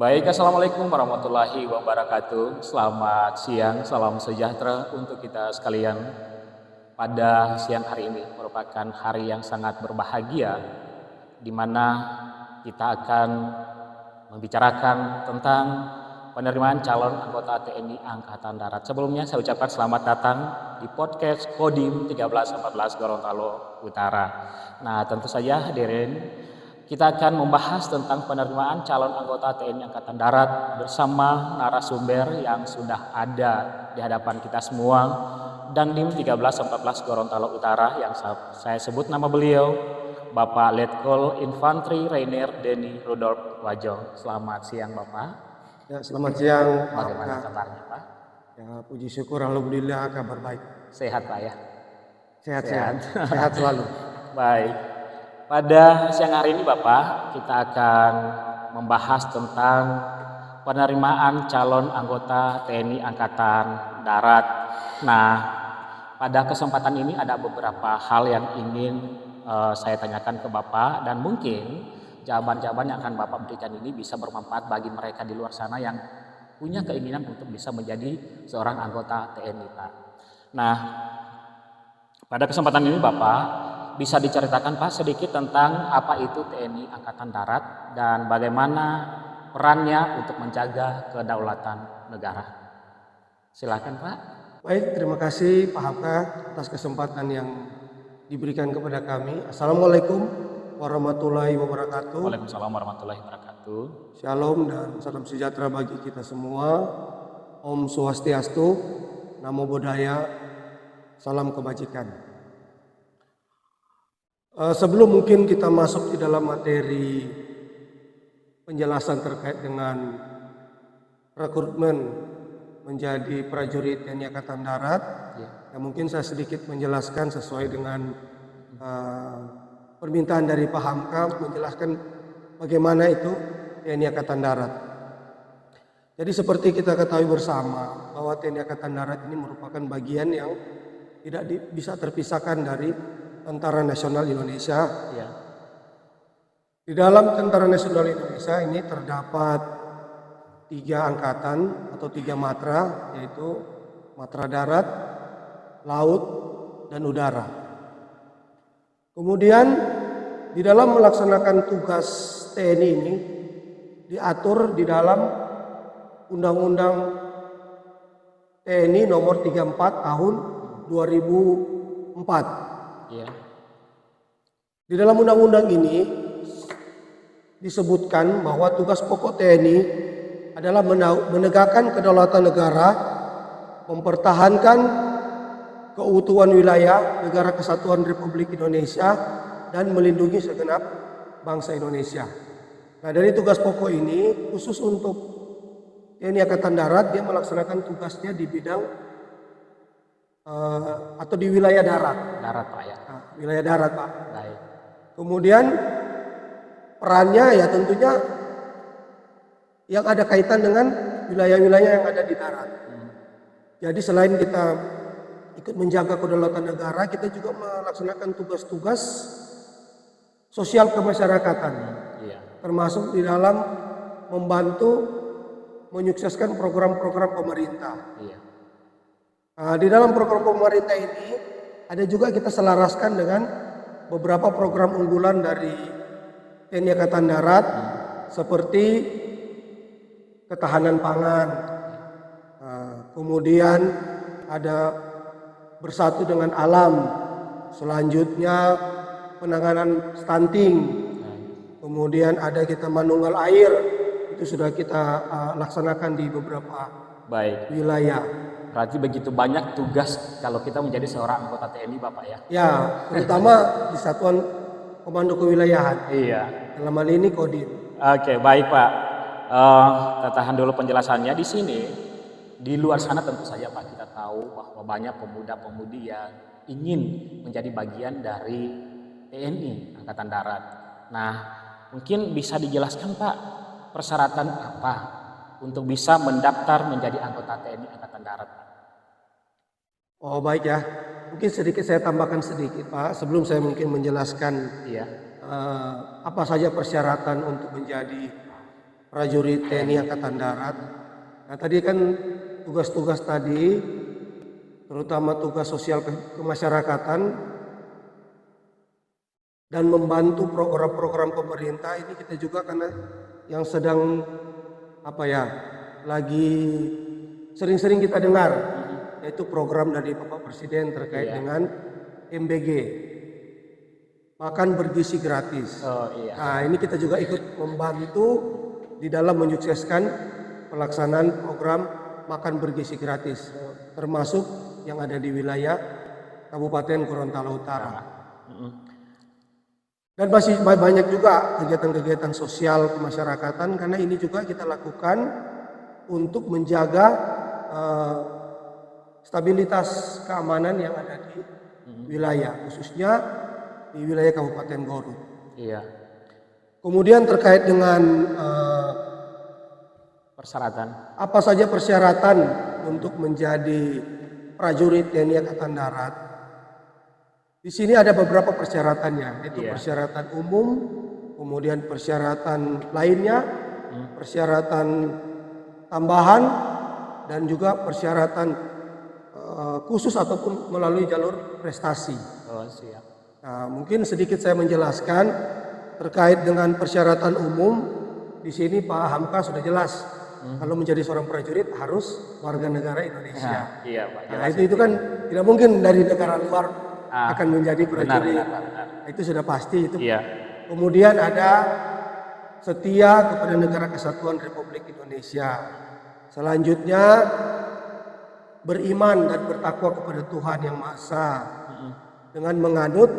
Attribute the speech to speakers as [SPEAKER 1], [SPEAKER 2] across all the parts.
[SPEAKER 1] Baik, Assalamualaikum warahmatullahi wabarakatuh. Selamat siang, salam sejahtera untuk kita sekalian. Pada siang hari ini merupakan hari yang sangat berbahagia, di mana kita akan membicarakan tentang penerimaan calon anggota TNI Angkatan Darat. Sebelumnya saya ucapkan selamat datang di podcast Kodim 1314 Gorontalo Utara. Nah, tentu saja hadirin, kita akan membahas tentang penerimaan calon anggota TNI Angkatan Darat bersama narasumber yang sudah ada di hadapan kita semua. Dandim 1314 Gorontalo Utara yang saya sebut nama beliau, Bapak Letkol Infantri Rainier Denny Rudolf Wajong. Selamat siang Bapak.
[SPEAKER 2] Ya, selamat siang.
[SPEAKER 1] Bagaimana kabarnya Pak?
[SPEAKER 2] Ya, puji syukur alhamdulillah kabar baik.
[SPEAKER 1] Sehat Pak ya?
[SPEAKER 2] Sehat selalu.
[SPEAKER 1] Baik. Pada siang hari ini Bapak, kita akan membahas tentang penerimaan calon anggota TNI Angkatan Darat. Nah, pada kesempatan ini ada beberapa hal yang ingin saya tanyakan ke Bapak, dan mungkin jawaban-jawaban yang akan Bapak berikan ini bisa bermanfaat bagi mereka di luar sana yang punya keinginan untuk bisa menjadi seorang anggota TNI Pak. Nah, pada kesempatan ini Bapak, bisa diceritakan Pak sedikit tentang apa itu TNI Angkatan Darat dan bagaimana perannya untuk menjaga kedaulatan negara. Silakan Pak.
[SPEAKER 2] Baik, terima kasih Pak Hapka atas kesempatan yang diberikan kepada kami. Assalamualaikum warahmatullahi wabarakatuh.
[SPEAKER 1] Waalaikumsalam warahmatullahi wabarakatuh.
[SPEAKER 2] Shalom dan salam sejahtera bagi kita semua. Om Swastiastu, Namo Buddhaya, salam kebajikan. Sebelum mungkin kita masuk di dalam materi penjelasan terkait dengan rekrutmen menjadi prajurit TNI Angkatan Darat, ya mungkin saya sedikit menjelaskan sesuai dengan permintaan dari Pak Hamka, menjelaskan bagaimana itu TNI Angkatan Darat. Jadi seperti kita ketahui bersama bahwa TNI Angkatan Darat ini merupakan bagian yang tidak bisa terpisahkan dari Tentara Nasional Indonesia.
[SPEAKER 1] Ya.
[SPEAKER 2] Di dalam Tentara Nasional Indonesia ini terdapat 3 angkatan atau 3 matra, yaitu matra darat, laut, dan udara. Kemudian di dalam melaksanakan tugas TNI ini diatur di dalam Undang-Undang TNI nomor 34 tahun 2004.
[SPEAKER 1] Ya.
[SPEAKER 2] Di dalam undang-undang ini disebutkan bahwa tugas pokok TNI adalah menegakkan kedaulatan negara, mempertahankan keutuhan wilayah Negara Kesatuan Republik Indonesia, dan melindungi segenap bangsa Indonesia. Nah, dari tugas pokok ini khusus untuk TNI Angkatan Darat, dia melaksanakan tugasnya di bidang atau di wilayah darat.
[SPEAKER 1] Darat Pak ya.
[SPEAKER 2] Nah, wilayah darat Pak.
[SPEAKER 1] Baik.
[SPEAKER 2] Kemudian perannya ya tentunya yang ada kaitan dengan wilayah-wilayah yang ada di darat. Jadi selain kita ikut menjaga kedaulatan negara, kita juga melaksanakan tugas-tugas sosial kemasyarakatan.
[SPEAKER 1] Iya.
[SPEAKER 2] Termasuk di dalam membantu menyukseskan program-program pemerintah.
[SPEAKER 1] Iya.
[SPEAKER 2] Nah, di dalam program pemerintah ini ada juga kita selaraskan dengan beberapa program unggulan dari TNI Angkatan Darat, seperti ketahanan pangan, kemudian ada bersatu dengan alam, selanjutnya penanganan stunting, kemudian ada kita manunggal air, itu sudah kita laksanakan di beberapa wilayah.
[SPEAKER 1] Berarti begitu banyak tugas kalau kita menjadi seorang anggota TNI Bapak ya?
[SPEAKER 2] Ya, terutama di Satuan Komando Kewilayahan.
[SPEAKER 1] Iya.
[SPEAKER 2] Dalam hal ini Kodim.
[SPEAKER 1] Oke, baik Pak. Tahan dulu penjelasannya di sini. Di luar sana tentu saja Pak, kita tahu bahwa banyak pemuda-pemudi yang ingin menjadi bagian dari TNI Angkatan Darat. Nah, mungkin bisa dijelaskan Pak, persyaratan apa untuk bisa mendaftar menjadi anggota TNI Angkatan Darat?
[SPEAKER 2] Oh baik ya, mungkin sedikit saya tambahkan sedikit Pak, sebelum saya mungkin menjelaskan
[SPEAKER 1] Iya.
[SPEAKER 2] apa saja persyaratan untuk menjadi prajurit TNI Angkatan Darat. Nah tadi kan tugas-tugas tadi, terutama tugas sosial kemasyarakatan dan membantu program-program pemerintah ini kita juga karena yang sedang lagi sering-sering kita dengar, yaitu program dari Bapak Presiden terkait dengan MBG, makan bergizi gratis. Nah ini kita juga ikut membantu di dalam menyukseskan pelaksanaan program makan bergizi gratis, termasuk yang ada di wilayah Kabupaten Gorontalo Utara. Dan masih banyak juga kegiatan-kegiatan sosial kemasyarakatan, karena ini juga kita lakukan untuk menjaga stabilitas keamanan yang ada di wilayah, khususnya di wilayah Kabupaten Garut. Kemudian terkait dengan
[SPEAKER 1] persyaratan,
[SPEAKER 2] apa saja persyaratan untuk menjadi prajurit TNI Angkatan Darat? Di sini ada beberapa persyaratannya, yaitu persyaratan umum, kemudian persyaratan lainnya, persyaratan tambahan, dan juga persyaratan khusus ataupun melalui jalur prestasi. Nah, mungkin sedikit saya menjelaskan terkait dengan persyaratan umum. Di sini Pak Hamka sudah jelas, kalau menjadi seorang prajurit harus warga negara Indonesia. Nah, itu kan tidak mungkin dari negara luar akan menjadi prajurit. Benar. Itu sudah pasti itu. Kemudian ada setia kepada Negara Kesatuan Republik Indonesia. Selanjutnya beriman dan bertakwa kepada Tuhan Yang Maha Esa dengan menganut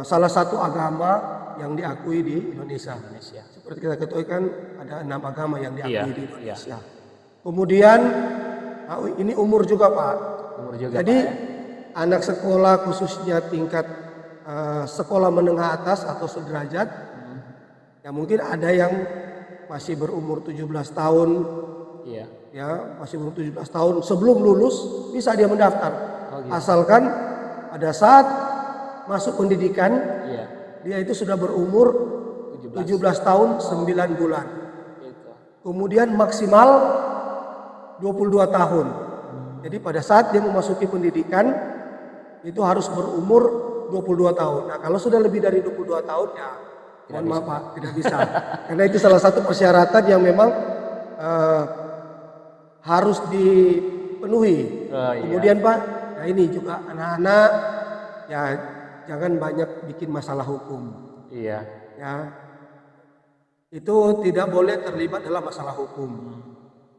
[SPEAKER 2] salah satu agama yang diakui di Indonesia. Seperti kita ketahui kan ada 6 agama yang diakui di Indonesia. Kemudian ini umur juga Pak. Jadi anak sekolah khususnya tingkat sekolah menengah atas atau sederajat, ya mungkin ada yang masih berumur 17 tahun, masih berumur 17 tahun sebelum lulus bisa dia mendaftar, asalkan pada saat masuk pendidikan dia itu sudah berumur 17 tahun 9 bulan, kemudian maksimal 22 tahun. Jadi pada saat dia memasuki pendidikan itu harus berumur 22 tahun. Nah kalau sudah lebih dari 22 tahun ya mohon maaf Pak, tidak bisa. Karena itu salah satu persyaratan yang memang harus dipenuhi. Kemudian Pak, nah ini juga anak-anak ya jangan banyak bikin masalah hukum. Ya, itu tidak boleh terlibat dalam masalah hukum.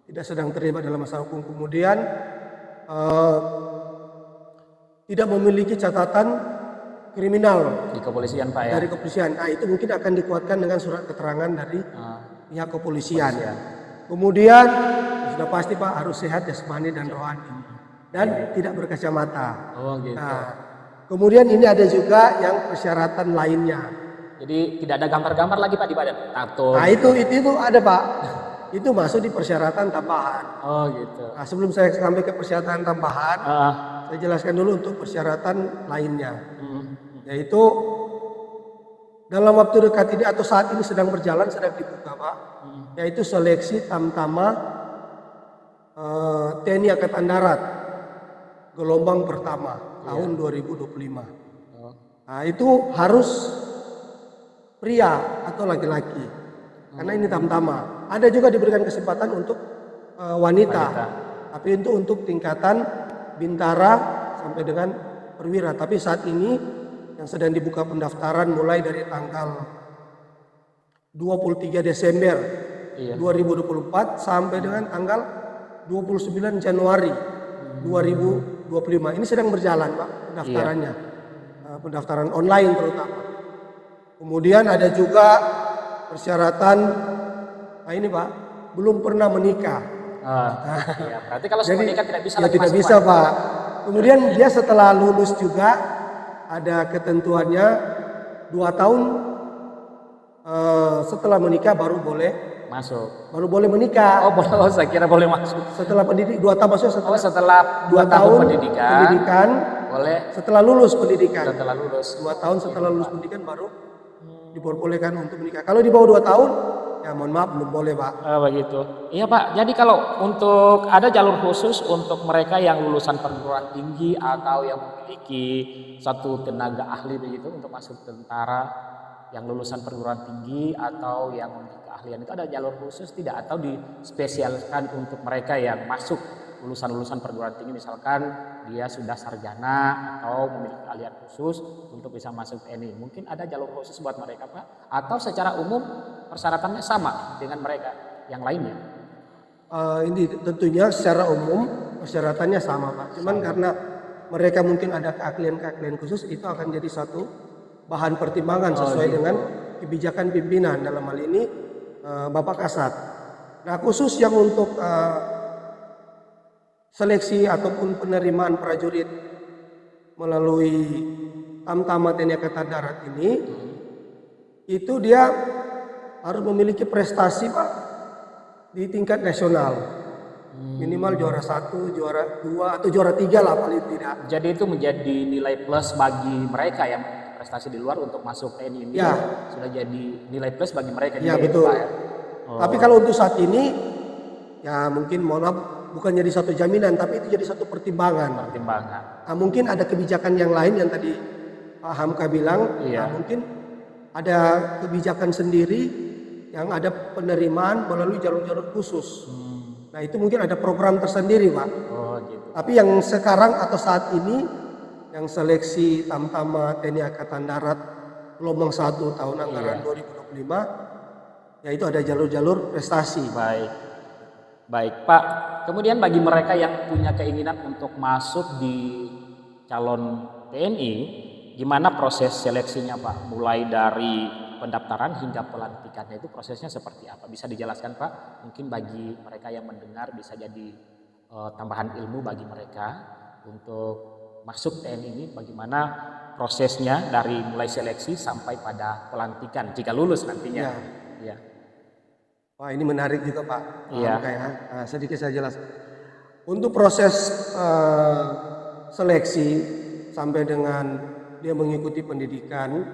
[SPEAKER 2] Tidak sedang terlibat dalam masalah hukum. Kemudian tidak memiliki catatan kriminal
[SPEAKER 1] di kepolisian Pak ya.
[SPEAKER 2] Dari kepolisian. Nah itu mungkin akan dikuatkan dengan surat keterangan dari pihak kepolisian. Kemudian sudah pasti Pak harus sehat jasmani dan rohani dan tidak berkacamata. Nah, kemudian ini ada juga yang persyaratan lainnya.
[SPEAKER 1] Jadi tidak ada gambar-gambar lagi Pak di badan? Tato.
[SPEAKER 2] Nah itu ada Pak. Itu masuk di persyaratan tambahan. Nah sebelum saya sampai ke persyaratan tambahan, saya jelaskan dulu untuk persyaratan lainnya. Yaitu dalam waktu dekat ini atau saat ini sedang berjalan, sedang dibuka Pak, yaitu seleksi Tamtama TNI Angkatan Darat gelombang pertama tahun 2025. Nah itu harus pria atau laki-laki, karena ini Tamtama. Ada juga diberikan kesempatan untuk wanita, tapi itu untuk tingkatan bintara sampai dengan perwira. Tapi saat ini yang sedang dibuka pendaftaran mulai dari tanggal 23 Desember 2024 sampai dengan tanggal 29 Januari 2025. Ini sedang berjalan Pak pendaftarannya, pendaftaran online terutama. Kemudian ada juga persyaratan, nah ini Pak, belum pernah menikah.
[SPEAKER 1] Berarti kalau sudah menikah tidak bisa lagi
[SPEAKER 2] tidak bisa Pak. Kemudian dia setelah lulus juga ada ketentuannya 2 tahun setelah menikah baru boleh
[SPEAKER 1] masuk.
[SPEAKER 2] Baru boleh menikah.
[SPEAKER 1] Saya kira boleh masuk.
[SPEAKER 2] Setelah pendidik 2 tahun maksudnya
[SPEAKER 1] setelah 2 tahun pendidikan boleh.
[SPEAKER 2] Setelah lulus pendidikan.
[SPEAKER 1] 2
[SPEAKER 2] tahun setelah lulus pendidikan baru diperbolehkan untuk menikah. Kalau di bawah 2 tahun ya mohon maaf belum boleh Pak.
[SPEAKER 1] Begitu. Iya Pak, jadi kalau untuk ada jalur khusus untuk mereka yang lulusan perguruan tinggi atau yang memiliki satu tenaga ahli begitu untuk masuk tentara, yang lulusan perguruan tinggi atau yang memiliki keahlian itu ada jalur khusus tidak, atau dispesialkan untuk mereka yang masuk lulusan perguruan tinggi, misalkan dia sudah sarjana atau memiliki keahlian khusus untuk bisa masuk TNI. Mungkin ada jalur khusus buat mereka Pak, atau secara umum persyaratannya sama dengan mereka yang lainnya?
[SPEAKER 2] Ini tentunya secara umum persyaratannya sama Pak. Cuman karena mereka mungkin ada keahlian khusus, itu akan jadi satu bahan pertimbangan sesuai dengan kebijakan pimpinan, dalam hal ini Bapak Kasat. Nah khusus yang untuk seleksi ataupun penerimaan prajurit melalui Tamtama TNI Angkatan Darat ini, itu dia harus memiliki prestasi Pak di tingkat nasional, minimal juara 1, juara 2 atau juara 3 lah paling tidak.
[SPEAKER 1] Jadi itu menjadi nilai plus bagi mereka yang prestasi di luar untuk masuk TNI ini,
[SPEAKER 2] ya,
[SPEAKER 1] sudah jadi nilai plus bagi mereka.
[SPEAKER 2] Ya
[SPEAKER 1] juga
[SPEAKER 2] betul.
[SPEAKER 1] Pak, ya?
[SPEAKER 2] Tapi kalau untuk saat ini ya mungkin mohon maaf bukan jadi satu jaminan, tapi itu jadi satu pertimbangan. Nah, mungkin ada kebijakan yang lain yang tadi Pak Hamka bilang, nah, mungkin ada kebijakan sendiri yang ada penerimaan melalui jalur-jalur khusus. Nah itu mungkin ada program tersendiri Pak.
[SPEAKER 1] Gitu.
[SPEAKER 2] Tapi yang sekarang atau saat ini yang seleksi Tamtama TNI Angkatan Darat gelombang 1 tahun anggaran 2025, yaitu ada jalur-jalur prestasi.
[SPEAKER 1] Baik Pak, kemudian bagi mereka yang punya keinginan untuk masuk di calon TNI, gimana proses seleksinya Pak? Mulai dari pendaftaran hingga pelantikannya itu prosesnya seperti apa? Bisa dijelaskan Pak? Mungkin bagi mereka yang mendengar bisa jadi tambahan ilmu bagi mereka untuk masuk TNI ini, bagaimana prosesnya dari mulai seleksi sampai pada pelantikan jika lulus nantinya. Ya.
[SPEAKER 2] Wah ini menarik juga Pak.
[SPEAKER 1] Iya.
[SPEAKER 2] Nah, sedikit saya jelaskan. Untuk proses seleksi sampai dengan dia mengikuti pendidikan,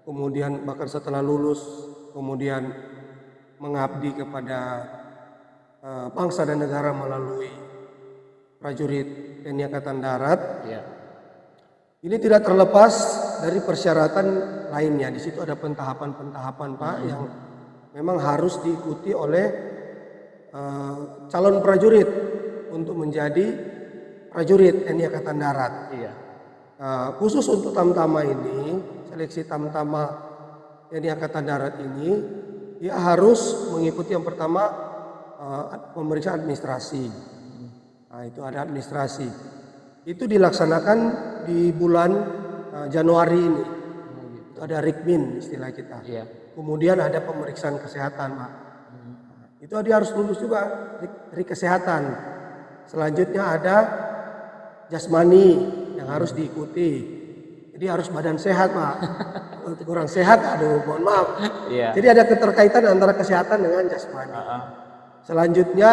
[SPEAKER 2] kemudian bahkan setelah lulus, kemudian mengabdi kepada bangsa dan negara melalui prajurit TNI Angkatan Darat. Ini tidak terlepas dari persyaratan lainnya. Di situ ada pentahapan-pentahapan Pak yang memang harus diikuti oleh calon prajurit untuk menjadi prajurit TNI Angkatan Darat. Khusus untuk Tamtama ini, seleksi Tamtama TNI Angkatan Darat ini, dia harus mengikuti yang pertama pemeriksaan administrasi. Nah, itu ada administrasi. Itu dilaksanakan di bulan Januari ini. Itu ada Rikmin istilah kita. Kemudian ada pemeriksaan kesehatan, Pak. Itu dia harus lulus juga kesehatan. Selanjutnya ada jasmani yang harus diikuti. Jadi harus badan sehat, Pak. Untuk kurang sehat, aduh mohon maaf. Jadi ada keterkaitan antara kesehatan dengan jasmani. Selanjutnya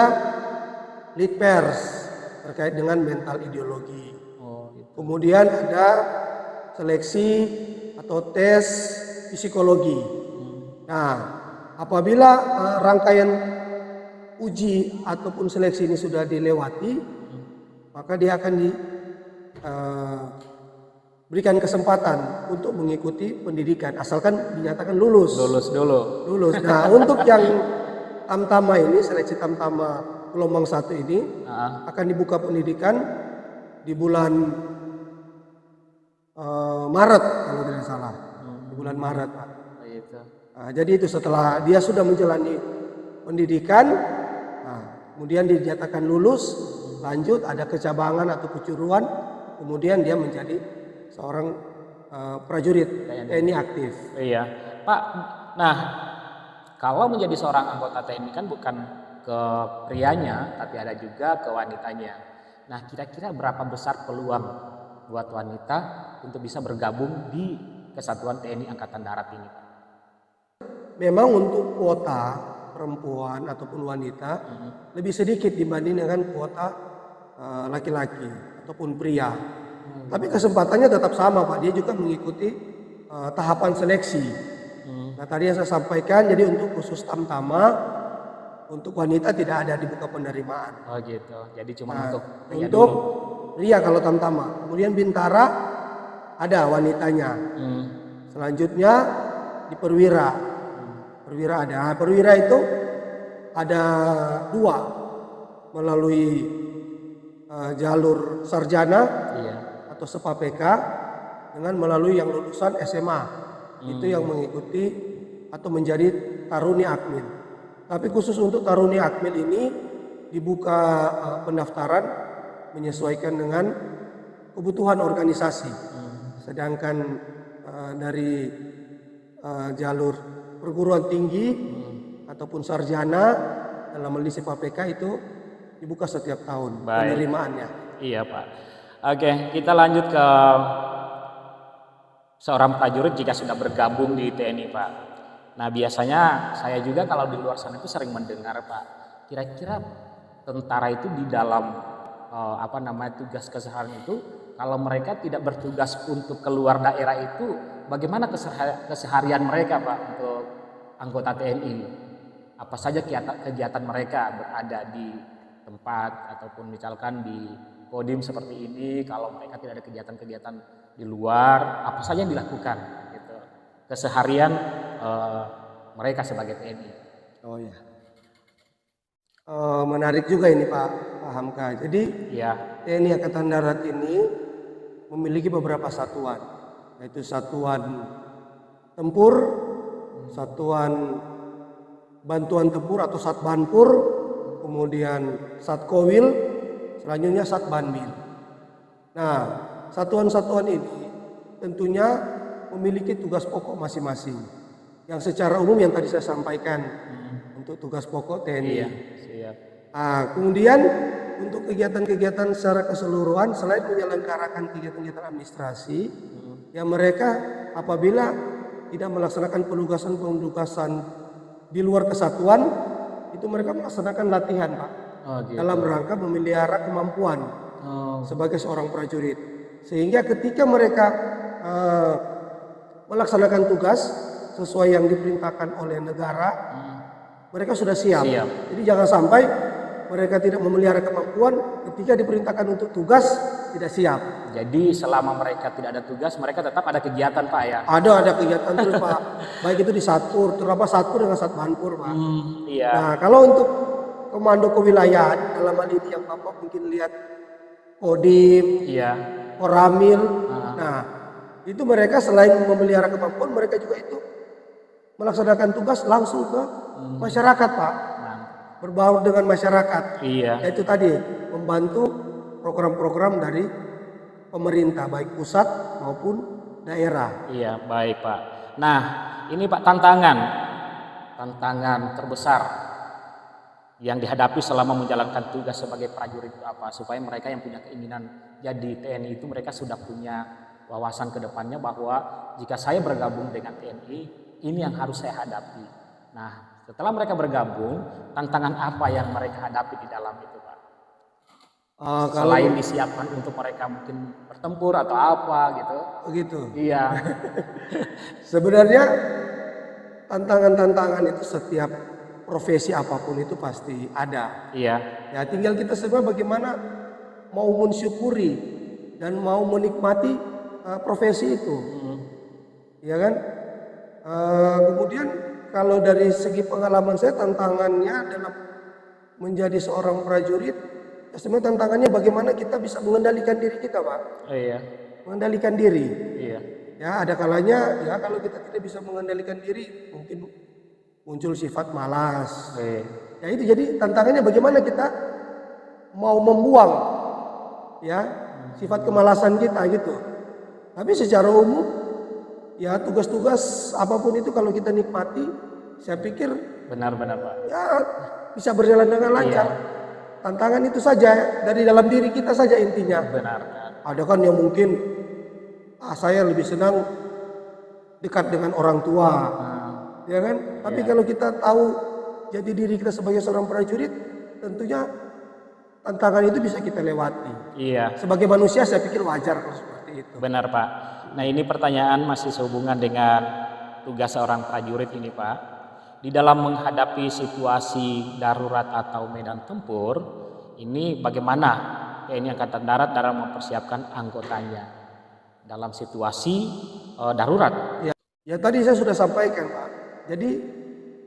[SPEAKER 2] lead pers terkait dengan mental ideologi. Kemudian ada seleksi atau tes psikologi. Nah, apabila rangkaian uji ataupun seleksi ini sudah dilewati, maka dia akan diberikan kesempatan untuk mengikuti pendidikan, asalkan dinyatakan lulus. Lulus. Nah, untuk yang Tamtama ini, seleksi Tamtama gelombang 1 ini akan dibuka pendidikan di bulan Maret kalau tidak salah. Di bulan Maret, Pak. Nah, jadi itu setelah dia sudah menjalani pendidikan, kemudian dinyatakan lulus, lanjut ada kecabangan atau kecuruan, kemudian dia menjadi seorang prajurit TNI aktif.
[SPEAKER 1] Iya, Pak. Nah, kalau menjadi seorang anggota TNI kan bukan ke prianya, tapi ada juga ke wanitanya. Nah, kira-kira berapa besar peluang buat wanita untuk bisa bergabung di Kesatuan TNI Angkatan Darat ini, Pak?
[SPEAKER 2] Memang untuk kuota perempuan ataupun wanita lebih sedikit dibanding dengan kuota laki-laki ataupun pria. Tapi kesempatannya tetap sama, Pak. Dia juga mengikuti tahapan seleksi. Nah tadi yang saya sampaikan, jadi untuk khusus Tamtama, untuk wanita tidak ada di buka penerimaan.
[SPEAKER 1] Oh gitu. Jadi cuma
[SPEAKER 2] Nah,
[SPEAKER 1] untuk pria
[SPEAKER 2] untuk
[SPEAKER 1] dulu.
[SPEAKER 2] pria kalau Tamtama. Kemudian Bintara ada wanitanya.
[SPEAKER 1] Hmm.
[SPEAKER 2] Selanjutnya di Perwira. Perwira ada. Nah, Perwira itu ada 2 melalui jalur sarjana
[SPEAKER 1] Iya.
[SPEAKER 2] atau SEPA-PK dengan melalui yang lulusan SMA. Itu yang mengikuti atau menjadi Taruni Akmil. Tapi khusus untuk Taruni Akmil ini dibuka pendaftaran menyesuaikan dengan kebutuhan organisasi. Sedangkan dari jalur perguruan tinggi ataupun sarjana dalam hal ini SEPA-PK itu dibuka setiap tahun
[SPEAKER 1] Baik.
[SPEAKER 2] penerimaannya.
[SPEAKER 1] Iya Pak. Oke, kita lanjut ke seorang prajurit jika sudah bergabung di TNI Pak. Nah biasanya saya juga kalau di luar sana itu sering mendengar Pak, kira-kira tentara itu di dalam tugas keseharian itu, kalau mereka tidak bertugas untuk keluar daerah itu, bagaimana keseharian mereka Pak untuk anggota TNI? Apa saja kegiatan mereka berada di tempat ataupun misalkan di Kodim seperti ini, kalau mereka tidak ada kegiatan-kegiatan di luar, apa saja yang dilakukan gitu. Keseharian mereka sebagai TNI.
[SPEAKER 2] Oh ya. Menarik juga ini Pak Hamka. Jadi
[SPEAKER 1] Iya.
[SPEAKER 2] TNI Angkatan Darat ini memiliki beberapa satuan, yaitu satuan tempur, satuan bantuan tempur atau Satbanpur, kemudian Satkowil, selanjutnya Satbanmil. Nah, satuan-satuan ini tentunya memiliki tugas pokok masing-masing. Yang secara umum yang tadi saya sampaikan untuk tugas pokok TNI.
[SPEAKER 1] Iya, siap.
[SPEAKER 2] Nah, kemudian untuk kegiatan-kegiatan secara keseluruhan selain menyelenggarakan kegiatan-kegiatan administrasi, yang mereka apabila tidak melaksanakan penugasan-penugasan di luar kesatuan, itu mereka melaksanakan latihan Pak.
[SPEAKER 1] Oh, gitu.
[SPEAKER 2] Dalam rangka memelihara kemampuan sebagai seorang prajurit. Sehingga ketika mereka melaksanakan tugas sesuai yang diperintahkan oleh negara, mereka sudah siap. Jadi jangan sampai mereka tidak memelihara kemampuan ketika diperintahkan untuk tugas tidak siap.
[SPEAKER 1] Jadi selama mereka tidak ada tugas, mereka tetap ada kegiatan Pak ya?
[SPEAKER 2] Ada kegiatan terus Pak. Baik itu di Satpur, terutama Satpur dengan Satbanpur Pak.
[SPEAKER 1] Iya.
[SPEAKER 2] Nah kalau untuk komando kewilayahan dalam hal ini yang Bapak mungkin lihat Kodim,
[SPEAKER 1] Iya.
[SPEAKER 2] Koramil, nah itu mereka selain memelihara kemampuan, mereka juga itu melaksanakan tugas langsung ke masyarakat Pak. Berbaur dengan masyarakat.
[SPEAKER 1] Iya.
[SPEAKER 2] Yaitu tadi membantu program-program dari pemerintah baik pusat maupun daerah.
[SPEAKER 1] Iya, baik Pak. Nah, ini Pak tantangan terbesar yang dihadapi selama menjalankan tugas sebagai prajurit itu apa? Supaya mereka yang punya keinginan jadi TNI itu mereka sudah punya wawasan ke depannya bahwa jika saya bergabung dengan TNI, ini yang harus saya hadapi. Nah, setelah mereka bergabung, tantangan apa yang mereka hadapi di dalam itu Pak? Selain disiapkan untuk mereka mungkin bertempur atau apa gitu.
[SPEAKER 2] Begitu.
[SPEAKER 1] Iya.
[SPEAKER 2] Sebenarnya tantangan-tantangan itu setiap profesi apapun itu pasti ada.
[SPEAKER 1] Iya.
[SPEAKER 2] Ya tinggal kita semua bagaimana mau mensyukuri dan mau menikmati profesi itu. Ya kan? Kemudian kalau dari segi pengalaman saya, tantangannya dalam menjadi seorang prajurit, ya sebenarnya tantangannya bagaimana kita bisa mengendalikan diri kita Pak.
[SPEAKER 1] Iya.
[SPEAKER 2] Mengendalikan diri.
[SPEAKER 1] Iya.
[SPEAKER 2] Ya ada kalanya ya kalau kita tidak bisa mengendalikan diri mungkin muncul sifat malas. Ya itu jadi tantangannya bagaimana kita mau membuang ya sifat kemalasan kita gitu. Tapi secara umum ya tugas-tugas apapun itu kalau kita nikmati, saya pikir
[SPEAKER 1] Benar-benar Pak.
[SPEAKER 2] ya bisa berjalan dengan lancar. Tantangan itu saja dari dalam diri kita saja intinya.
[SPEAKER 1] Benar.
[SPEAKER 2] Ada kan yang mungkin saya lebih senang dekat dengan orang tua, ya kan? Tapi kalau kita tahu jati diri kita sebagai seorang prajurit, tentunya tantangan itu bisa kita lewati.
[SPEAKER 1] Iya.
[SPEAKER 2] Sebagai manusia saya pikir wajar kalau seperti itu.
[SPEAKER 1] Benar Pak. Nah ini pertanyaan masih sehubungan dengan tugas seorang prajurit ini Pak, di dalam menghadapi situasi darurat atau medan tempur, ini bagaimana TNI Angkatan Darat dalam mempersiapkan anggotanya dalam situasi darurat?
[SPEAKER 2] Ya tadi saya sudah sampaikan Pak. Jadi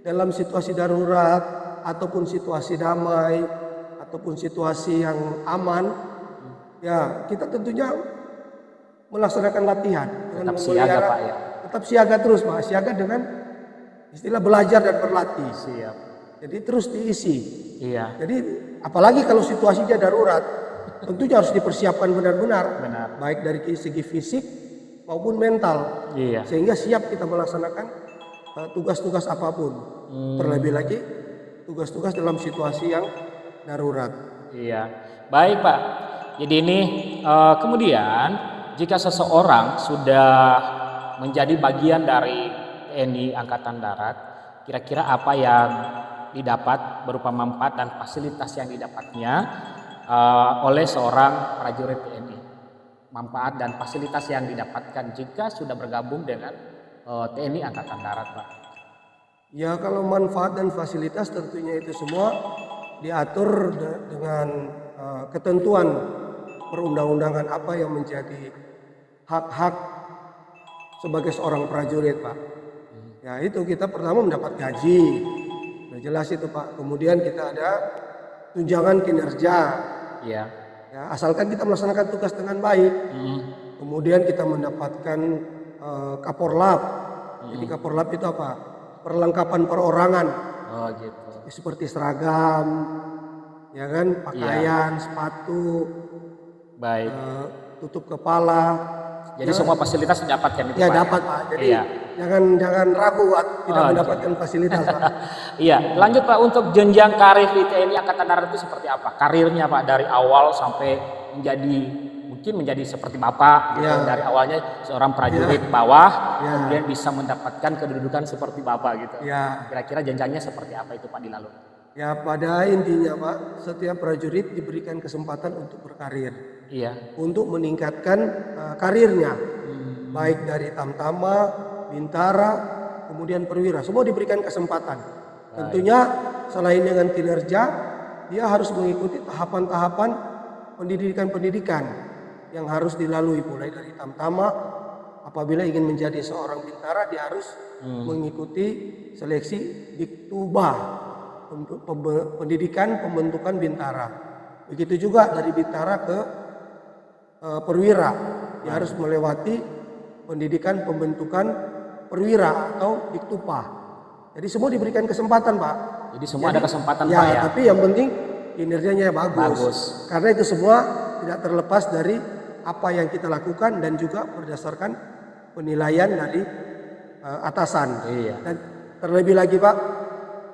[SPEAKER 2] dalam situasi darurat ataupun situasi damai ataupun situasi yang aman, ya kita tentunya melaksanakan latihan dengan
[SPEAKER 1] Tetap siaga Pak ya.
[SPEAKER 2] tetap siaga terus Pak, siaga dengan istilah belajar dan berlatih.
[SPEAKER 1] Siap.
[SPEAKER 2] Jadi terus diisi.
[SPEAKER 1] Iya.
[SPEAKER 2] Jadi apalagi kalau situasinya darurat, tentunya harus dipersiapkan benar-benar,
[SPEAKER 1] Benar.
[SPEAKER 2] baik dari segi fisik maupun mental,
[SPEAKER 1] Iya.
[SPEAKER 2] sehingga siap kita melaksanakan tugas-tugas apapun. Terlebih lagi tugas-tugas dalam situasi yang darurat.
[SPEAKER 1] Iya. Baik Pak. Jadi ini kemudian jika seseorang sudah menjadi bagian dari TNI Angkatan Darat, kira-kira apa yang didapat berupa manfaat dan fasilitas yang didapatnya oleh seorang prajurit TNI? Manfaat dan fasilitas yang didapatkan jika sudah bergabung dengan TNI Angkatan Darat, Pak.
[SPEAKER 2] Ya kalau manfaat dan fasilitas tentunya itu semua diatur dengan ketentuan perundang-undangan apa yang menjadi hak-hak sebagai seorang prajurit Pak. Ya itu kita pertama mendapat gaji, udah jelas itu Pak. Kemudian kita ada tunjangan kinerja.
[SPEAKER 1] Iya.
[SPEAKER 2] Ya, asalkan kita melaksanakan tugas dengan baik. Kemudian kita mendapatkan kaporlap. Jadi kaporlap itu apa? Perlengkapan perorangan.
[SPEAKER 1] Oh gitu.
[SPEAKER 2] Seperti seragam, ya kan, pakaian, sepatu,
[SPEAKER 1] Baik.
[SPEAKER 2] tutup kepala.
[SPEAKER 1] Jadi semua fasilitas didapatkan itu
[SPEAKER 2] Ya
[SPEAKER 1] Pak.
[SPEAKER 2] dapat Pak. Jadi
[SPEAKER 1] Iya.
[SPEAKER 2] jangan ragu tidak mendapatkan fasilitas Pak.
[SPEAKER 1] Iya, lanjut Pak, untuk jenjang karir di TNI Angkatan Darat itu seperti apa? Karirnya Pak dari awal sampai mungkin menjadi seperti Bapak gitu.
[SPEAKER 2] Ya.
[SPEAKER 1] Dari awalnya seorang prajurit bawah,
[SPEAKER 2] Ya.
[SPEAKER 1] kemudian bisa mendapatkan kedudukan seperti Bapak gitu.
[SPEAKER 2] Ya.
[SPEAKER 1] Kira-kira jenjangnya seperti apa itu Pak dilalui?
[SPEAKER 2] Ya pada intinya Pak, setiap prajurit diberikan kesempatan untuk berkarir,
[SPEAKER 1] Iya.
[SPEAKER 2] untuk meningkatkan karirnya, baik dari Tamtama, Bintara, kemudian Perwira, semua diberikan kesempatan. Tentunya selain dengan kinerja, dia harus mengikuti tahapan-tahapan pendidikan yang harus dilalui, mulai dari Tamtama. Apabila ingin menjadi seorang Bintara, dia harus mengikuti seleksi Diktuba, pendidikan pembentukan Bintara. Begitu juga dari Bintara ke Perwira, dia harus melewati pendidikan pembentukan Perwira atau Diktupa. Jadi semua diberikan kesempatan Pak.
[SPEAKER 1] Jadi semua ada kesempatan
[SPEAKER 2] Ya,
[SPEAKER 1] Pak ya.
[SPEAKER 2] tapi yang penting kinerjanya bagus. Karena itu semua tidak terlepas dari apa yang kita lakukan dan juga berdasarkan penilaian dari atasan.
[SPEAKER 1] Iya.
[SPEAKER 2] Dan terlebih lagi Pak,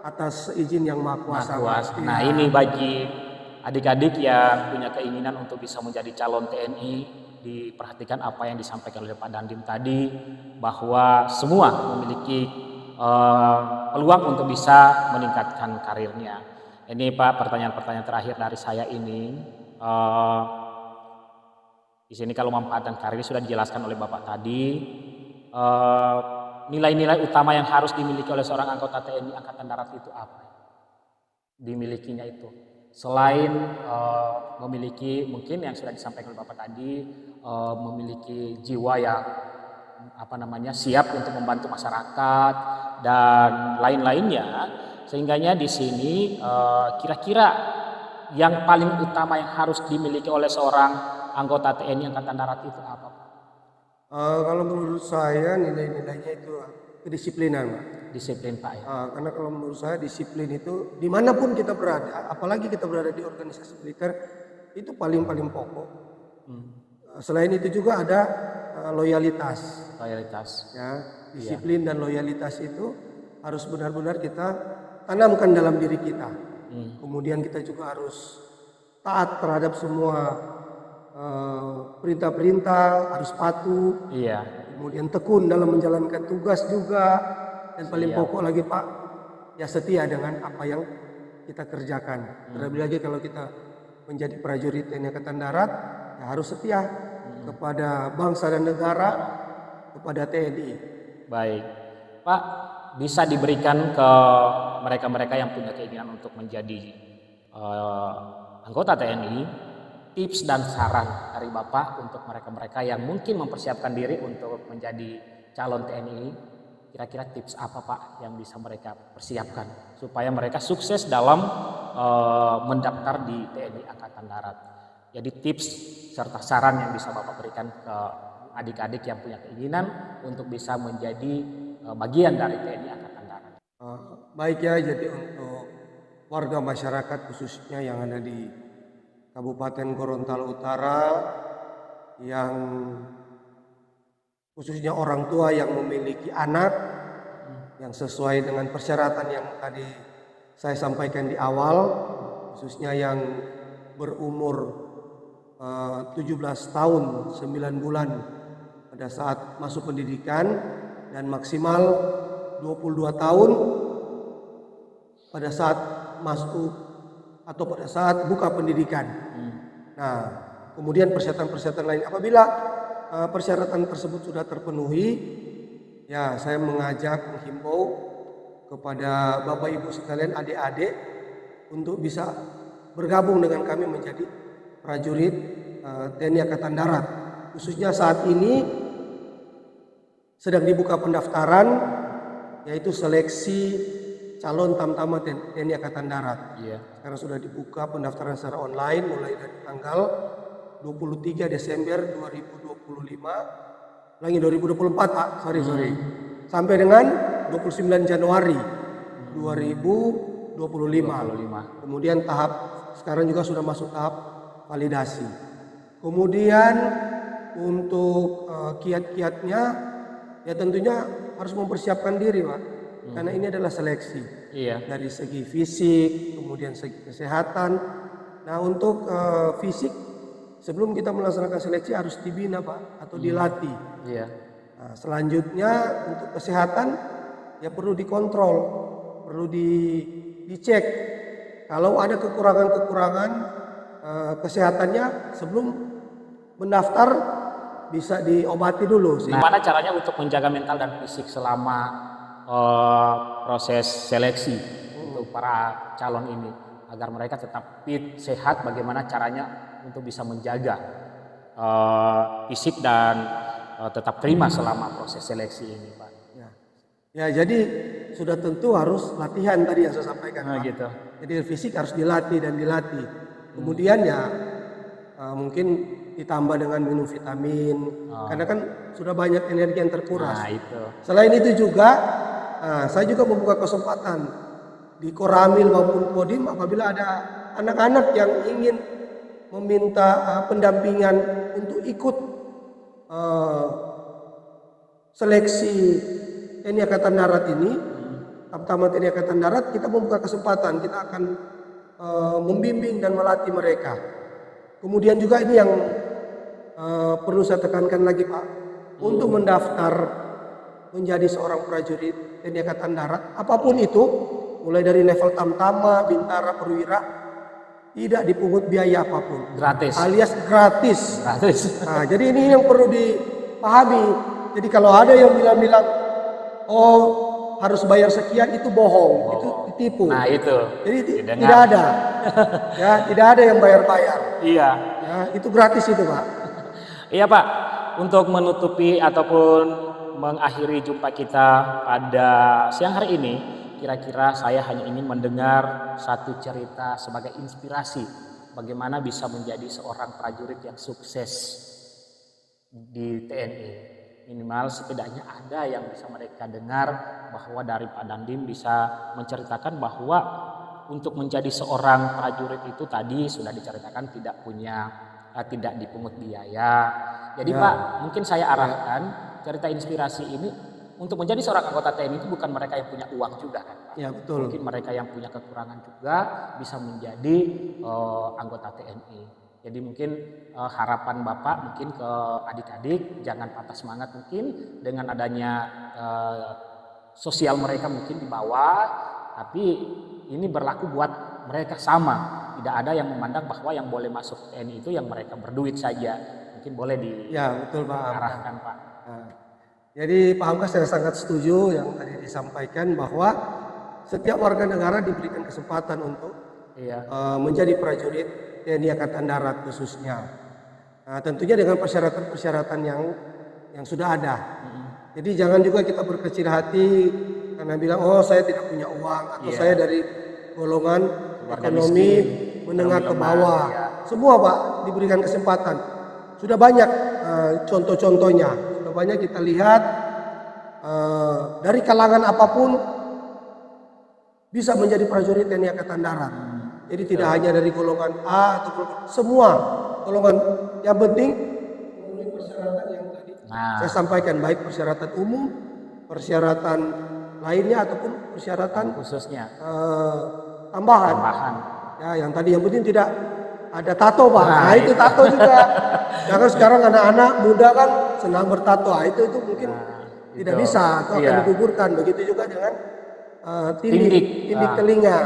[SPEAKER 2] atas izin yang maha kuasa. Pak.
[SPEAKER 1] Nah ini bagi adik-adik yang punya keinginan untuk bisa menjadi calon TNI, diperhatikan apa yang disampaikan oleh Pak Dandim tadi, bahwa semua memiliki peluang untuk bisa meningkatkan karirnya. Ini Pak, pertanyaan-pertanyaan terakhir dari saya ini. Di sini kalau manfaat dan karir sudah dijelaskan oleh Bapak tadi. Nilai-nilai utama yang harus dimiliki oleh seorang anggota TNI Angkatan Darat itu apa? Dimilikinya itu. Selain memiliki mungkin yang sudah disampaikan oleh Bapak tadi, memiliki jiwa yang siap untuk membantu masyarakat dan lain-lainnya, sehingganya di sini kira-kira yang paling utama yang harus dimiliki oleh seorang anggota TNI Angkatan Darat itu apa?
[SPEAKER 2] Kalau menurut saya nilai-nilainya itu kedisiplinan Pak.
[SPEAKER 1] Disiplin Pak ya.
[SPEAKER 2] Karena kalau menurut saya disiplin itu dimanapun kita berada, apalagi kita berada di organisasi militer, itu paling pokok. Selain itu juga ada loyalitas.
[SPEAKER 1] Loyalitas.
[SPEAKER 2] Ya, disiplin dan loyalitas itu harus benar-benar kita tanamkan dalam diri kita. Kemudian kita juga harus taat terhadap semua perintah-perintah, harus patuh.
[SPEAKER 1] Iya.
[SPEAKER 2] Kemudian tekun dalam menjalankan tugas juga, dan paling pokok lagi Pak, ya setia dengan apa yang kita kerjakan. Terlebih lagi kalau kita menjadi prajurit TNI Angkatan Darat, ya harus setia kepada bangsa dan negara, kepada TNI.
[SPEAKER 1] Baik. Pak, bisa diberikan ke mereka-mereka yang punya keinginan untuk menjadi anggota TNI, tips dan saran dari Bapak untuk mereka-mereka yang mungkin mempersiapkan diri untuk menjadi calon TNI. Kira-kira tips apa Pak yang bisa mereka persiapkan supaya mereka sukses dalam mendaftar di TNI Angkatan Darat. Jadi tips serta saran yang bisa Bapak berikan ke adik-adik yang punya keinginan untuk bisa menjadi bagian dari TNI Angkatan Darat.
[SPEAKER 2] Baik ya, jadi untuk warga masyarakat khususnya yang ada di Kabupaten Gorontalo Utara, yang khususnya orang tua yang memiliki anak yang sesuai dengan persyaratan yang tadi saya sampaikan di awal, khususnya yang berumur 17 tahun 9 bulan pada saat masuk pendidikan dan maksimal 22 tahun pada saat masuk atau pada saat buka pendidikan. Nah, kemudian persyaratan-persyaratan lain apabila persyaratan tersebut sudah terpenuhi, ya saya menghimbau kepada Bapak Ibu sekalian, adik-adik untuk bisa bergabung dengan kami menjadi prajurit TNI Angkatan Darat. Khususnya saat ini sedang dibuka pendaftaran, yaitu seleksi calon tamtama TNI Angkatan Darat. Sekarang sudah dibuka pendaftaran secara online mulai dari tanggal 23 Desember 2025, lagi 2024 Pak, sorry. Sampai dengan 29 Januari 2025. Kemudian sekarang juga sudah masuk tahap validasi. Kemudian untuk kiat-kiatnya, ya tentunya harus mempersiapkan diri Pak, karena ini adalah seleksi. Dari segi fisik, kemudian segi kesehatan. Nah untuk fisik, sebelum kita melaksanakan seleksi harus dibina Pak, atau dilatih. Nah, selanjutnya untuk kesehatan, ya perlu dikontrol, perlu dicek. Kalau ada kekurangan-kekurangan kesehatannya sebelum mendaftar, bisa diobati dulu sih.
[SPEAKER 1] Gimana caranya untuk menjaga mental dan fisik selama proses seleksi untuk para calon ini agar mereka tetap fit, sehat? Bagaimana caranya untuk bisa menjaga fisik dan tetap prima selama proses seleksi ini, Pak?
[SPEAKER 2] Ya, jadi sudah tentu harus latihan tadi yang saya sampaikan, Pak.
[SPEAKER 1] Gitu.
[SPEAKER 2] Jadi fisik harus dilatih. Kemudian ya mungkin ditambah dengan minum vitamin, karena kan sudah banyak energi yang terkuras.
[SPEAKER 1] Nah, itu.
[SPEAKER 2] Selain itu juga saya juga membuka kesempatan di Koramil maupun Kodim apabila ada anak-anak yang ingin meminta pendampingan untuk ikut seleksi TNI Angkatan Darat ini, tamtama TNI Angkatan Darat, kita membuka kesempatan, kita akan membimbing dan melatih mereka. Kemudian juga ini yang perlu saya tekankan lagi Pak, untuk mendaftar menjadi seorang prajurit TNI Angkatan Darat, apapun itu, mulai dari level tamtama, bintara, perwira, tidak dipungut biaya apapun.
[SPEAKER 1] Gratis.
[SPEAKER 2] Alias gratis. Nah, jadi ini yang perlu dipahami. Jadi kalau ada yang bilang-bilang, oh harus bayar sekian, itu bohong, itu ditipu.
[SPEAKER 1] Nah itu.
[SPEAKER 2] Jadi tidak ada, ya tidak ada yang bayar-bayar.
[SPEAKER 1] Iya.
[SPEAKER 2] Ya, itu gratis itu Pak.
[SPEAKER 1] Iya Pak. Untuk menutupi ataupun mengakhiri jumpa kita pada siang hari ini, kira-kira saya hanya ingin mendengar satu cerita sebagai inspirasi bagaimana bisa menjadi seorang prajurit yang sukses di TNI. Minimal setidaknya ada yang bisa mereka dengar bahwa dari Pak Dandim bisa menceritakan bahwa untuk menjadi seorang prajurit itu tadi sudah diceritakan tidak dipungut biaya. Jadi Pak, mungkin saya arahkan cerita inspirasi ini untuk menjadi seorang anggota TNI itu bukan mereka yang punya uang juga kan Pak?
[SPEAKER 2] Ya betul.
[SPEAKER 1] Mungkin mereka yang punya kekurangan juga bisa menjadi anggota TNI. Jadi mungkin harapan Bapak mungkin ke adik-adik jangan patah semangat, mungkin dengan adanya sosial mereka mungkin di bawah, tapi ini berlaku buat mereka sama. Tidak ada yang memandang bahwa yang boleh masuk TNI itu yang mereka berduit saja. Mungkin boleh
[SPEAKER 2] Ya betul Pak.
[SPEAKER 1] diarahkan Pak.
[SPEAKER 2] Nah, Jadi Pak Hamka saya sangat setuju yang tadi disampaikan bahwa setiap warga negara diberikan kesempatan untuk
[SPEAKER 1] Iya.
[SPEAKER 2] menjadi prajurit TNI Angkatan Darat khususnya. Nah, tentunya dengan persyaratan-persyaratan yang sudah ada. Jadi jangan juga kita berkecil hati karena bilang oh saya tidak punya uang atau saya dari golongan ekonomi menengah ke bawah. Semua Pak diberikan kesempatan. Sudah banyak contoh-contohnya. Sudah banyak kita lihat dari kalangan apapun bisa menjadi prajurit TNI Angkatan Darat. Jadi tidak hanya dari golongan A atau semua golongan. Yang penting memenuhi persyaratan yang tadi saya sampaikan, baik persyaratan umum, persyaratan lainnya ataupun persyaratan
[SPEAKER 1] Khususnya
[SPEAKER 2] tambahan. Ya, yang tadi yang penting tidak ada tato Pak. Nah itu tato juga. Jangan sekarang anak-anak muda kan senang bertato. Nah, itu mungkin tidak bisa atau akan digugurkan. Begitu juga dengan tindik telinga.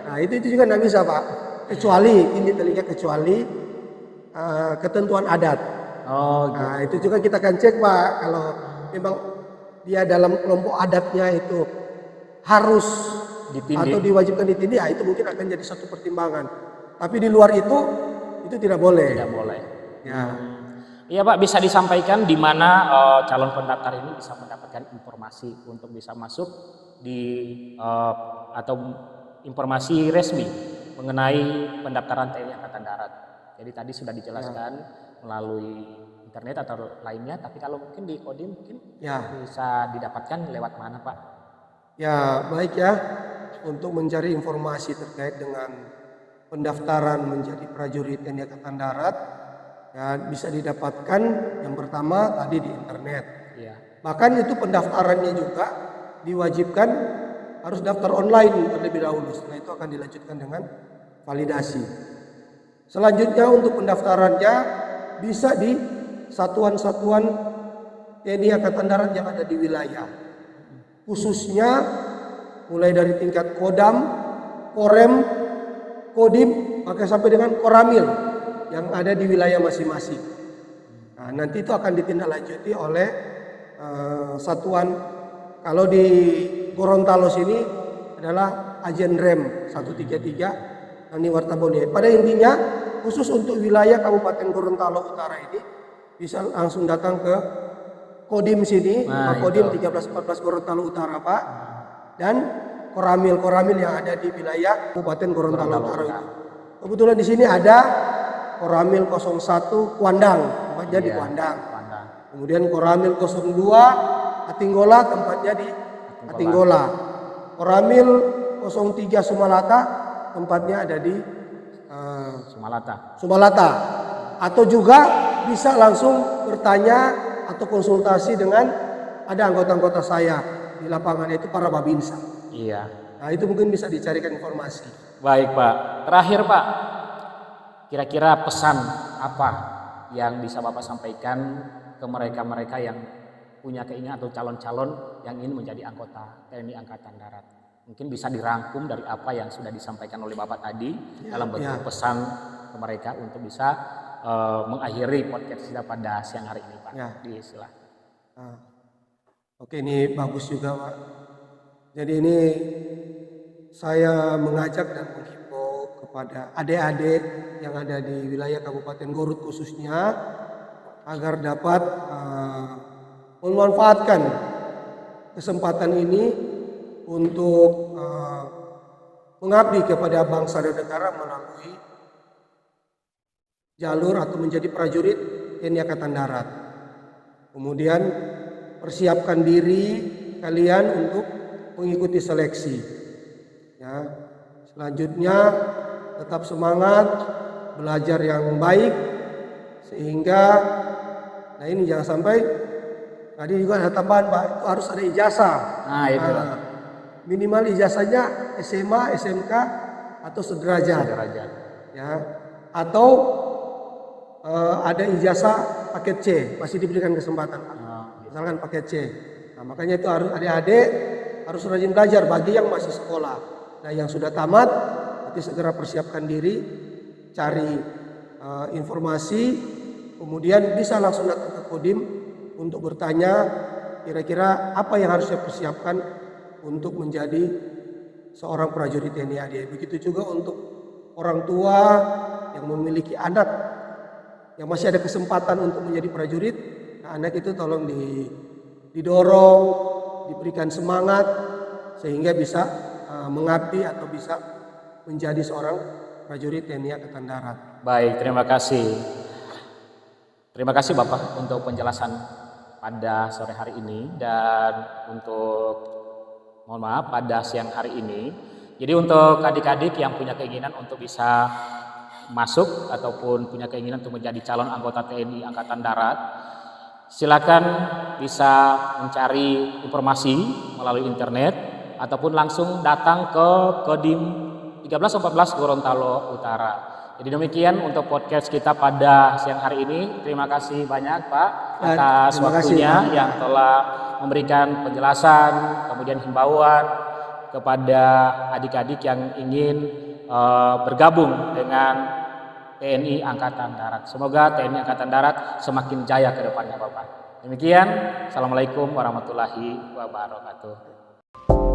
[SPEAKER 2] Nah itu juga tidak bisa Pak. Kecuali tindik telinga kecuali ketentuan adat. Nah itu juga kita akan cek Pak. Kalau memang dia dalam kelompok adatnya itu harus ditindih atau diwajibkan ditindih, itu mungkin akan jadi satu pertimbangan. Tapi di luar itu tidak boleh.
[SPEAKER 1] Tidak boleh.
[SPEAKER 2] Ya.
[SPEAKER 1] Iya Pak, bisa disampaikan di mana calon pendaftar ini bisa mendapatkan informasi untuk bisa masuk di atau informasi resmi mengenai pendaftaran TNI Angkatan Darat. Jadi tadi sudah dijelaskan melalui internet atau lainnya, tapi kalau mungkin di Kodim mungkin bisa didapatkan lewat mana Pak?
[SPEAKER 2] Ya baik ya, untuk mencari informasi terkait dengan pendaftaran menjadi prajurit TNI Angkatan Darat ya bisa didapatkan yang pertama tadi di internet.
[SPEAKER 1] Ya.
[SPEAKER 2] Bahkan itu pendaftarannya juga diwajibkan harus daftar online terlebih dahulu. Setelah itu akan dilanjutkan dengan validasi. Selanjutnya untuk pendaftarannya bisa di satuan-satuan TNI Angkatan Darat yang ada di wilayah. Khususnya mulai dari tingkat Kodam, Korem, Kodim, maka sampai dengan Koramil yang ada di wilayah masing-masing. Nah, nanti itu akan ditindaklanjuti oleh satuan. Kalau di Gorontalo sini adalah Ajen Rem 133 Nani Wartabone. Pada intinya khusus untuk wilayah Kabupaten Gorontalo Utara ini bisa langsung datang ke Kodim sini, Kodim 1314 Gorontalo Utara Pak, dan Koramil yang ada di wilayah Kabupaten Gorontalo Utara itu. Kebetulan di sini ada Koramil 01 Kuandang, tempatnya di Kuandang. Kemudian Koramil 02 Atinggola, tempatnya di Atinggola. Koramil 03 Sumalata, tempatnya ada di Sumalata. Atau juga bisa langsung bertanya atau konsultasi dengan ada anggota-anggota saya di lapangan, itu para Babinsa.
[SPEAKER 1] Iya.
[SPEAKER 2] Nah itu mungkin bisa dicarikan informasi.
[SPEAKER 1] Baik Pak. Terakhir Pak, kira-kira pesan apa yang bisa Bapak sampaikan ke mereka-mereka yang punya keinginan atau calon-calon yang ingin menjadi anggota TNI Angkatan Darat? Mungkin bisa dirangkum dari apa yang sudah disampaikan oleh Bapak tadi dalam bentuk pesan ke mereka untuk bisa mengakhiri podcast kita pada siang hari ini Pak. Silakan.
[SPEAKER 2] Oke, ini bagus juga Pak. Jadi ini saya mengajak dan menghimbau kepada adik-adik yang ada di wilayah Kabupaten Garut khususnya agar dapat memanfaatkan kesempatan ini untuk mengabdi kepada bangsa dan negara melalui jalur atau menjadi prajurit TNI Angkatan Darat. Kemudian persiapkan diri kalian untuk mengikuti seleksi. Ya. Selanjutnya tetap semangat, belajar yang baik sehingga ini jangan sampai tadi juga ada tambahan Pak, itu harus ada ijazah.
[SPEAKER 1] Nah, itu.
[SPEAKER 2] Minimal ijazahnya SMA, SMK atau sederajat. Ya. Atau ada ijazah paket C, masih diberikan kesempatan Pak. Misalkan paket C. Nah, makanya itu harus adik-adik harus rajin belajar bagi yang masih sekolah. Nah, yang sudah tamat nanti segera persiapkan diri, cari informasi, kemudian bisa langsung datang ke Kodim untuk bertanya kira-kira apa yang harus saya persiapkan untuk menjadi seorang prajurit TNI AD. Begitu juga untuk orang tua yang memiliki anak yang masih ada kesempatan untuk menjadi prajurit. Nah, anak itu tolong didorong, diberikan semangat sehingga bisa mengabdi atau bisa menjadi seorang prajurit TNI Angkatan Darat.
[SPEAKER 1] Baik, terima kasih. Terima kasih Bapak untuk penjelasan pada sore hari ini dan pada siang hari ini. Jadi untuk adik-adik yang punya keinginan untuk bisa masuk ataupun punya keinginan untuk menjadi calon anggota TNI Angkatan Darat, silakan bisa mencari informasi melalui internet ataupun langsung datang ke Kodim 1314 Gorontalo Utara. Jadi demikian untuk podcast kita pada siang hari ini. Terima kasih banyak Pak atas waktunya yang telah memberikan penjelasan, kemudian himbauan kepada adik-adik yang ingin bergabung dengan TNI Angkatan Darat. Semoga TNI Angkatan Darat semakin jaya ke depannya Bapak. Demikian, Assalamualaikum warahmatullahi wabarakatuh.